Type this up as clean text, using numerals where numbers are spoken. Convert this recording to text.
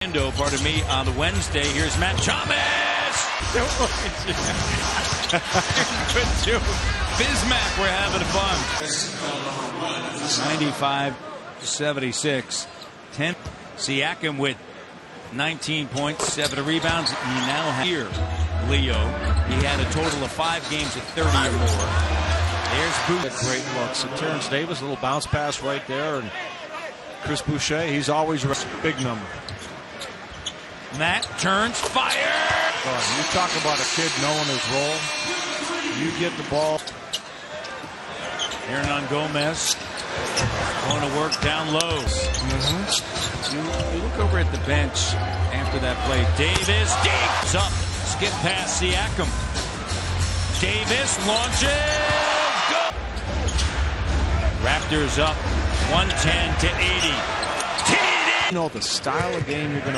Pardon me, on the Wednesday. Here's Matt Chalmers. Good too. Bismack, we're having fun. 95-76. 10. Siakam with 19 points, 7 rebounds. He now has here. Leo. He had a total of 5 games at 30 or more. There's Booth. Great looks. And Terrence Davis, a little bounce pass right there. And Chris Boucher, he's always a big number. Matt turns, fire! You talk about a kid knowing his role. You get the ball. Hernan Gomez going to work down low. You look over at the bench after that play. Davis digs up, skip past Siakam. Davis launches, go! Raptors up 110-80. You know the style of game you're going to